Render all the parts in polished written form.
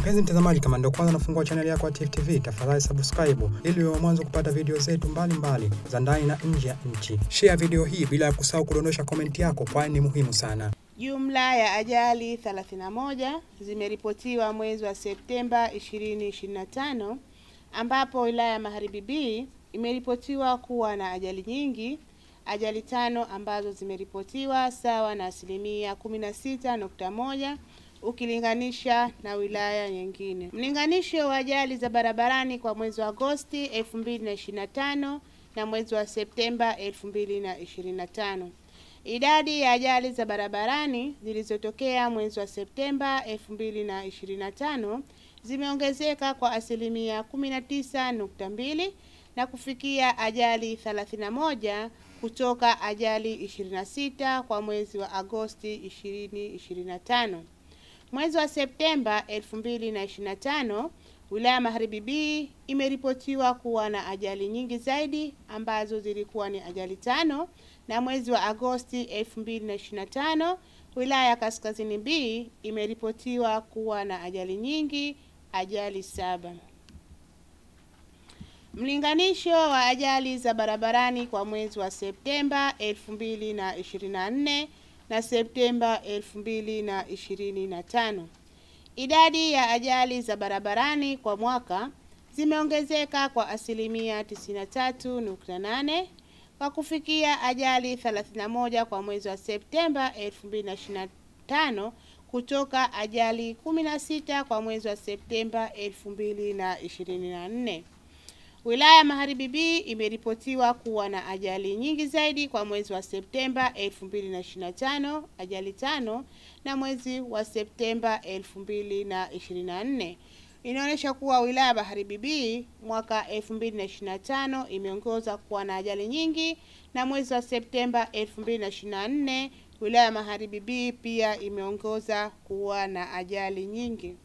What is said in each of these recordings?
Mpenzi mtazamaji, kama ndio kwanza nafungua channel yako ya Tifu TV, tafadhali subscribe ili uwe mwanzo kupata video zetu mbalimbali za ndani na nje ya nchi. Share video hii bila kusahau kudondosha comment yako, kwani ni muhimu sana. Jumla ya ajali 31 zimeripotiwa mwezi wa Septemba 2025, ambapo wilaya ya Magharibi B imeripotiwa kuwa na ajali nyingi, ajali 5 ambazo zimeripotiwa sawa na 16.1% ukilinganisha na wilaya nyingine. Mlinganisho wa ajali za barabarani kwa mwezi wa Agosti 2025 na mwezi wa Septemba 2025. Idadi ya ajali za barabarani zilizotokea mwezi wa Septemba 2025 zimeongezeka kwa 19.2% na kufikia ajali 31 kutoka ajali 26 kwa mwezi wa Agosti 2025. Mwezi wa Septemba 2025, wilaya Magharibi B imeripotiwa kuwa na ajali nyingi zaidi ambazo zilikuwa ni ajali 5, na mwezi wa Agosti 2025, wilaya ya Kaskazini B imeripotiwa kuwa na ajali nyingi, ajali 7. Mlinganisho wa ajali za barabarani kwa mwezi wa Septemba 2024 na Septemba 2025. Idadi ya ajali za barabarani kwa mwaka zimeongezeka kwa 93.8% kwa kufikia ajali 31 kwa mwezi wa Septemba 2025 kutoka ajali 16 kwa mwezi wa Septemba 2024. Wilaya Magharibi B imeripotiwa kuwa na ajali nyingi zaidi kwa mwezi wa Septemba 2025, ajali 5, na mwezi wa Septemba 2024. Inaonyesha kuwa wilaya Magharibi B mwaka 2025 imeongoza kuwa na ajali nyingi, na mwezi wa Septemba 2024 wilaya Magharibi B pia imeongoza kuwa na ajali nyingi.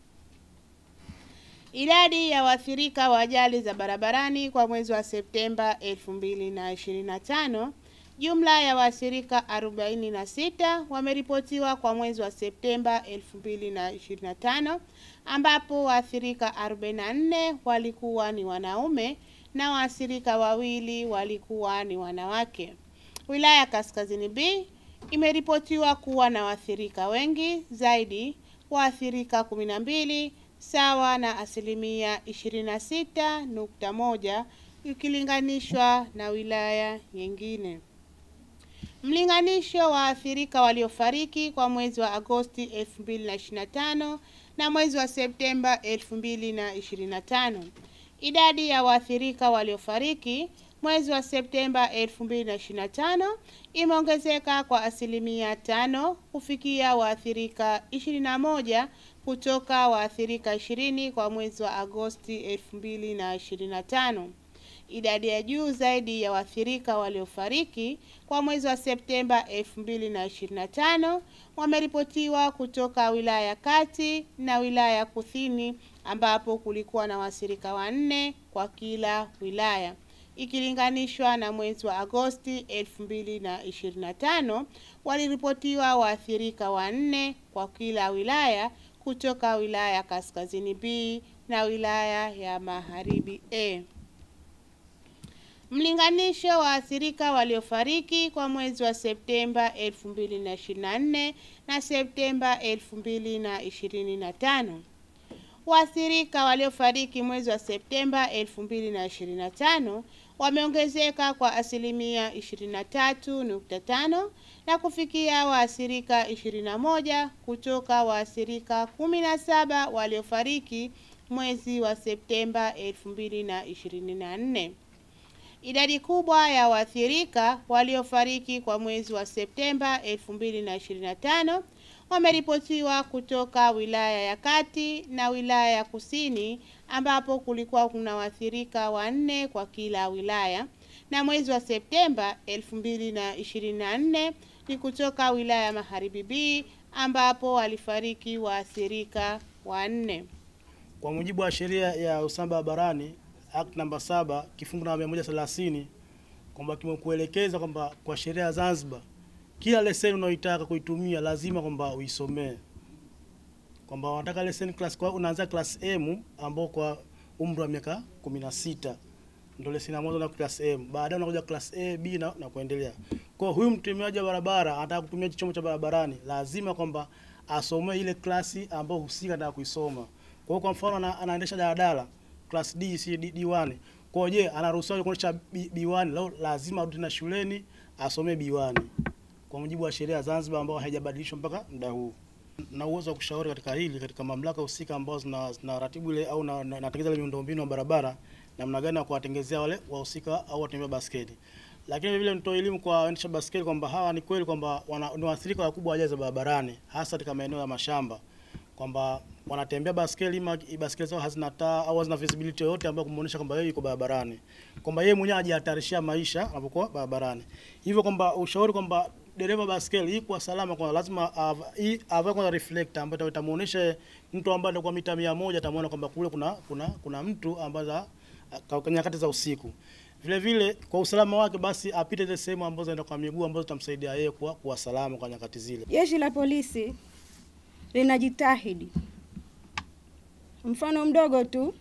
Idadi ya waathirika wa ajali za barabarani kwa mwezi wa Septemba 2025, jumla ya waathirika 46 wameripotiwa kwa mwezi wa Septemba 2025, ambapo waathirika 44 walikuwa ni wanaume na waathirika 2 walikuwa ni wanawake. Wilaya ya Kaskazini B imeripotiwa kuwa na waathirika wengi zaidi, waathirika 12 sawa na 26.1% ikilinganishwa na wilaya nyingine. Mlinganisho wa waathirika waliofariki kwa mwezi wa Agosti 2025 na mwezi wa Septemba 2025. Idadi ya waathirika waliofariki mwezi wa Septemba 2025 imeongezeka kwa 5% kufikia waathirika 21 kutoka waathirika 20 kwa mwezi wa Agosti 2025. Idadi ya juu zaidi ya waathirika waliofariki kwa mwezi wa Septemba 2025 wameripotiwa kutoka wilaya ya Kati na wilaya ya Kusini, ambapo kulikuwa na waathirika 4 kwa kila wilaya, ikilinganishwa na mwezi wa Agosti 2025 waliripotiwa waathirika 4 kwa kila wilaya kutoka wilaya ya Kaskazini B na wilaya ya Magharibi A. Mlinganisho wa waathirika waliofariki kwa mwezi wa Septemba 2024 na Septemba 2025. Waathirika waliofariki mwezi wa Septemba 2025 wameongezeka kwa 23.5% na kufikia waathirika 21 kutoka waathirika 17 waliofariki mwezi wa Septemba 2024. Idadi kubwa ya waathirika waliofariki kwa mwezi wa Septemba 2025 wameripotiwa kutoka wilaya ya Kati na wilaya ya Kusini, ambapo kulikuwa kuna waathirika 4 kwa kila wilaya, na mwezi wa Septemba 2024 ni kutoka wilaya ya Magharibi B ambapo walifariki waathirika 4. Kwa mujibu wa sheria ya usalama barabarani Act namba 7 kifungu namba 130 kwamba kimekuelekeza kwamba kwa sheria ya Zanzibar kila leseni unayoitaka kuitumia lazima kwamba uisomee. kwamba wanataka lesson class kwa unaanza class M ambao kwa umri wa miaka 16 ndio lesson ya mwanzo na class M, baadaye unakuja class A, B na kuendelea. Kwa huyu mtumiaji wa barabara anataka kutumia chombo cha barabarani, lazima kwamba asomee ile klasi ambayo husika na kuisoma. Kwa mfano anaendesha daladala class D, C, D1. Kwa je, anaruhusiwa kuendesha B1? Leo lazima arudi na shuleni asomee B1 kwa mujibu wa sheria ya Zanzibar ambayo haijabadilishwa mpaka muda huu. Na uwezo wa kushauri katika hili katika mamlaka husika ambazo zinaratibu ile au natengeneza ile miundombinu ya barabara, namna gani ya kuwatengezea wale wahusika au watembea baskeli. Lakini vile nitoa elimu kwa waendesha baskeli kwamba hawa ni kweli kwamba ni waathirika wakubwa wa ajali za barabarani, hasa katika maeneo ya mashamba, kwamba wanatembea baskeli baskeli zao hazina taa au hazina visibility yoyote ambayo kumuonesha kwamba yeye yuko barabarani, kwamba yeye mwenyewe ajihatarishia maisha anapokuwa barabarani. Hivyo kwamba ushauri kwamba dereva baskeli hii kwa salama kwa lazima avae kwa reflector ambayo itamuonesha mtu ambaye anakuwa mita 100 atamuona kwamba kule kuna mtu ambaye kwa nyakati za usiku. Vile vile kwa usalama wake basi apite ile sehemu ambazo anaenda kwa miguu ambazo zitamsaidia yeye kuwa salama kwa nyakati zile. Jeshi la polisi linajitahidi. Mfano mdogo tu,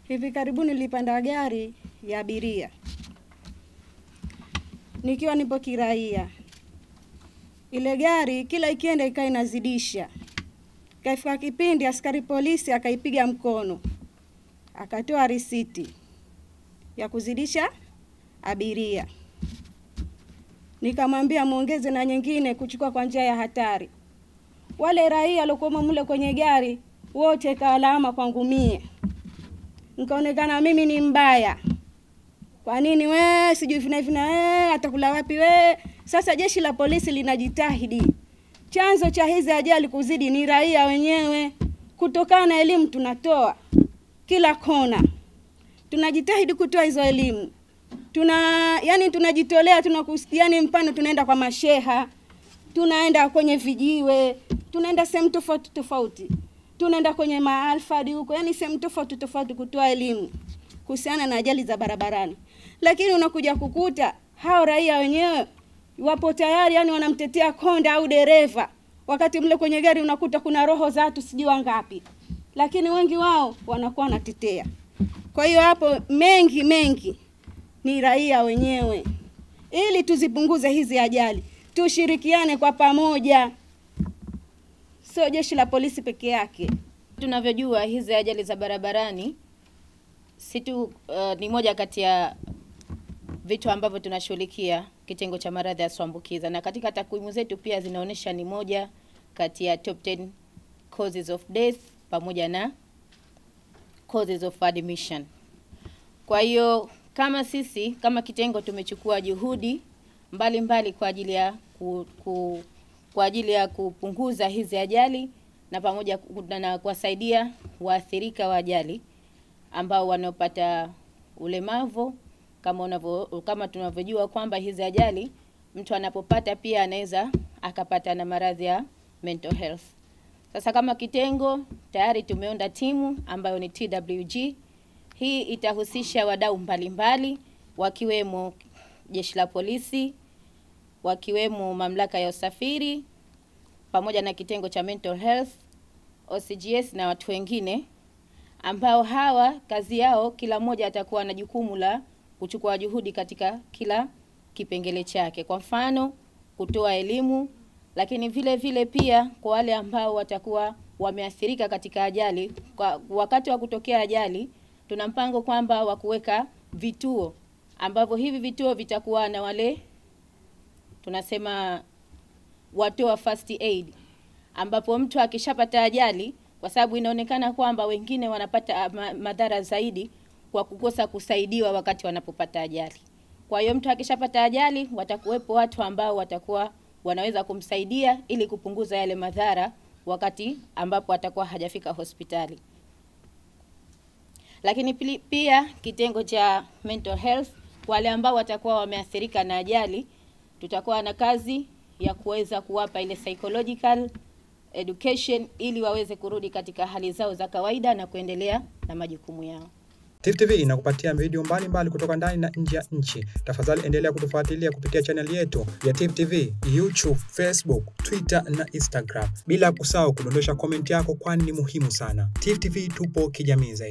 hivi karibuni nilipanda gari ya abiria nikiwa nipo kiraia. Ile gari kila ikienda ikawa inazidisha. Kaifika kipindi askari polisi akaipiga mkono, akatoa risiti ya kuzidisha abiria. Nikamwambia muongeze na nyingine kuchukua kwa njia ya hatari. Wale raia waliokuwa mule kwenye gari wote kaalama kwangu mie. Nikaonekana mimi ni mbaya. Kwa nini we sijui vina atakula wapi we? Sasa jeshi la polisi linajitahidi. Chanzo cha hizi ajali kuzidi ni raia wenyewe. Kutokana na elimu tunatoa kila kona. Tunajitahidi kutoa hizo elimu. Tunajitolea, yani mfano tunaenda kwa masheha, tunaenda kwenye vijiwe, tunaenda sehemu tofauti tofauti. Tunaenda kwenye maalfadi huko, yani sehemu tofauti tofauti kutoa elimu kuhusiana na ajali za barabarani. Lakini unakuja kukuta hao raia wenyewe wapo tayari, yani wanamtetea konda au dereva. Wakati mle kwenye gari unakuta kuna roho za watu sijui wangapi. Lakini wengi wao wanakuwa wanatetea. Kwa hiyo hapo mengi ni raia wenyewe. Ili tuzipunguze hizi ajali, tushirikiane kwa pamoja. Sio jeshi la polisi peke yake. Tunavyojua hizi ajali za barabarani ni moja kati ya vitu ambavyo tunashughulikia kitengo cha maradhi yasiyoambukiza, na katika takwimu zetu pia zinaonesha ni moja kati ya top 10 causes of death pamoja na causes of admission. Kwa hiyo kama sisi kama kitengo tumechukua juhudi mbalimbali kwa ajili ya kupunguza hizi ajali na pamoja na kuwasaidia waathirika wa ajali ambao wanaopata ulemavu, kama tunavyojua kwamba hizi ajali mtu anapopata pia anaweza akapata na maradhi ya mental health. Sasa kama kitengo tayari tumeunda timu ambayo ni TWG. Hii itahusisha wadau mbalimbali wakiwemo jeshi la polisi, wakiwemo mamlaka ya usafiri pamoja na kitengo cha mental health, OCGS na watu wengine ambao hawa kazi yao kila mmoja atakuwa na jukumu la kuchukua juhudi katika kila kipengele chake. Kwa mfano kutoa elimu, lakini vile vile pia kwa wale ambao watakuwa wameathirika katika ajali, kwa wakati wa kutokea ajali tuna mpango kwamba wa kuweka vituo ambavyo hivi vituo vitakuwa na wale tunasema watoa first aid, ambapo mtu akishapata ajali, kwa sababu inaonekana kwamba wengine wanapata madhara zaidi kwa kukosa kusaidiwa wakati wanapopata ajali. Kwa hiyo mtu akishapata ajali watakuwepo watu ambao watakuwa wanaweza kumsaidia ili kupunguza yale madhara wakati ambapo atakuwa hajafika hospitali. Lakini pia kitengo cha mental health, wale ambao watakuwa wameathirika na ajali, tutakuwa na kazi ya kuweza kuwapa ile psychological education ili waweze kurudi katika hali zao za kawaida na kuendelea na majukumu yao. Tifu TV inakupatia video mbalimbali kutoka ndani na nje ya nchi. Tafadhali endelea kutufuatilia kupitia channel yetu ya Tifu TV, YouTube, Facebook, Twitter na Instagram. Bila kusahau kudondosha comment yako kwani ni muhimu sana. Tifu TV tupo kijamii zaidi.